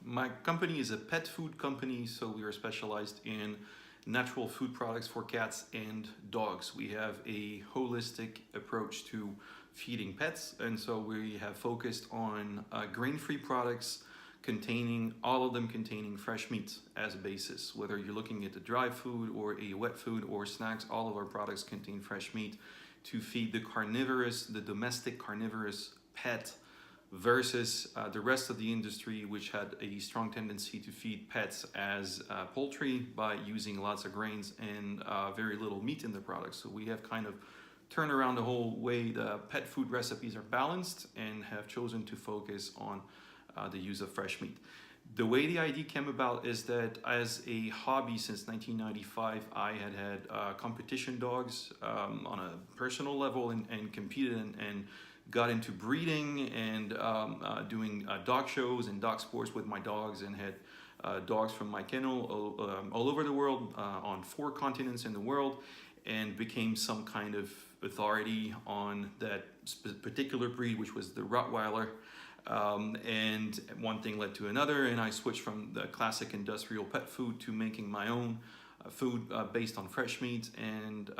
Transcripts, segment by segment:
My company is a pet food company, so we are specialized in natural food products for cats and dogs. We have a holistic approach to feeding pets, and so we have focused on grain-free products all of them containing fresh meat as a basis. Whether you're looking at a dry food or a wet food or snacks, all of our products contain fresh meat to feed the domestic carnivorous pet versus the rest of the industry, which had a strong tendency to feed pets as poultry by using lots of grains and very little meat in the products. So we have kind of turned around the whole way the pet food recipes are balanced and have chosen to focus on the use of fresh meat. The way the idea came about is that as a hobby since 1995, I had competition dogs on a personal level and competed and got into breeding and doing dog shows and dog sports with my dogs, and had dogs from my kennel all over the world, on 4 continents in the world, and became some kind of authority on that particular breed, which was the Rottweiler. And one thing led to another, and I switched from the classic industrial pet food to making my own food based on fresh meat, and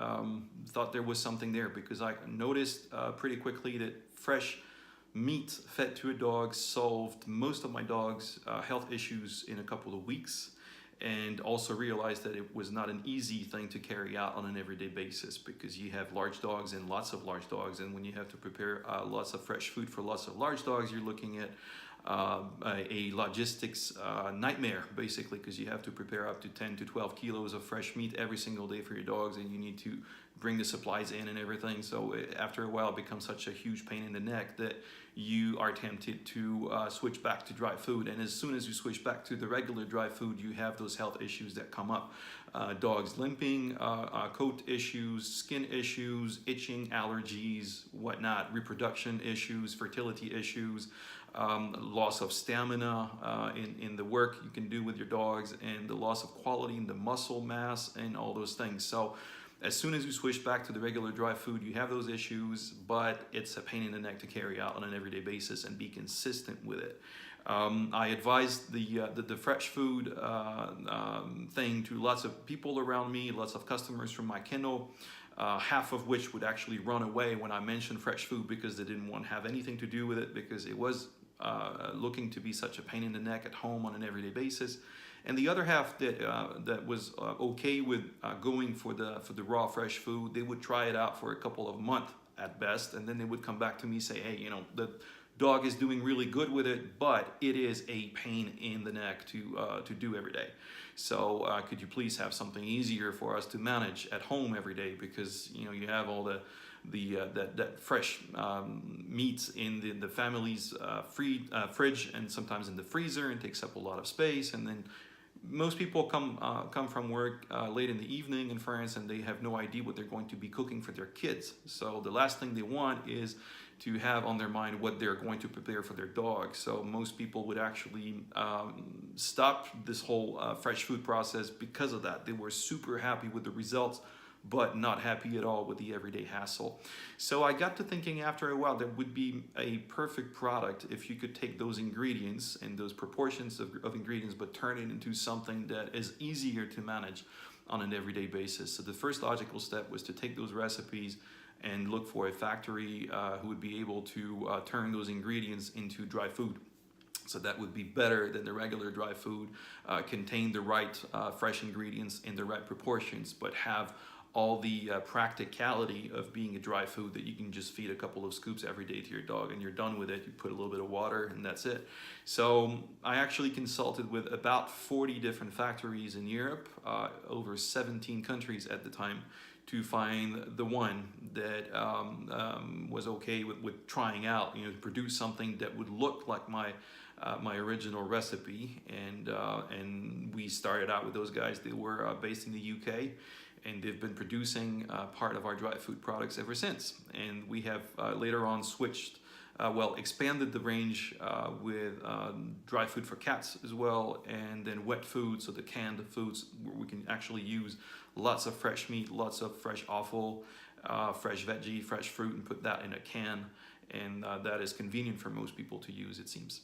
thought there was something there because I noticed pretty quickly that fresh meat fed to a dog solved most of my dog's health issues in a couple of weeks, and also realized that it was not an easy thing to carry out on an everyday basis because you have large dogs and lots of large dogs, and when you have to prepare lots of fresh food for lots of large dogs, you're looking at a logistics nightmare basically, because you have to prepare up to 10 to 12 kilos of fresh meat every single day for your dogs, and you need to bring the supplies in and everything. So after a while it becomes such a huge pain in the neck that you are tempted to switch back to dry food, and as soon as you switch back to the regular dry food, you have those health issues that come up. Dogs limping, coat issues, skin issues, itching, allergies, whatnot, reproduction issues, fertility issues, loss of stamina in the work you can do with your dogs, and the loss of quality in the muscle mass and all those things. So as soon as you switch back to the regular dry food, you have those issues, but it's a pain in the neck to carry out on an everyday basis and be consistent with it. I advised the fresh food thing to lots of people around me, lots of customers from my kennel, half of which would actually run away when I mentioned fresh food because they didn't want to have anything to do with it, because it was looking to be such a pain in the neck at home on an everyday basis. And the other half that was okay with going for the raw fresh food, they would try it out for a couple of months at best, and then they would come back to me and say, hey, the dog is doing really good with it, but it is a pain in the neck to do every day. So could you please have something easier for us to manage at home every day, because you have all that fresh meats in the family's fridge and sometimes in the freezer, and takes up a lot of space. And then most people come from work late in the evening in France, and they have no idea what they're going to be cooking for their kids. So the last thing they want is to have on their mind what they're going to prepare for their dog. So most people would actually stop this whole fresh food process because of that. They were super happy with the results, but not happy at all with the everyday hassle. So I got to thinking after a while there would be a perfect product if you could take those ingredients and those proportions of ingredients, but turn it into something that is easier to manage on an everyday basis. So the first logical step was to take those recipes and look for a factory who would be able to turn those ingredients into dry food. So that would be better than the regular dry food, contain the right fresh ingredients in the right proportions, but have all the practicality of being a dry food that you can just feed a couple of scoops every day to your dog and you're done with it. You put a little bit of water and that's it. So I actually consulted with about 40 different factories in Europe, over 17 countries at the time, to find the one that was okay with trying out, to produce something that would look like my original recipe. And we started out with those guys. They were based in the UK, and they've been producing part of our dry food products ever since. And we have later on switched, expanded the range with dry food for cats as well, and then wet food, so the canned foods where we can actually use lots of fresh meat, lots of fresh offal, fresh veggie, fresh fruit, and put that in a can. And that is convenient for most people to use, it seems.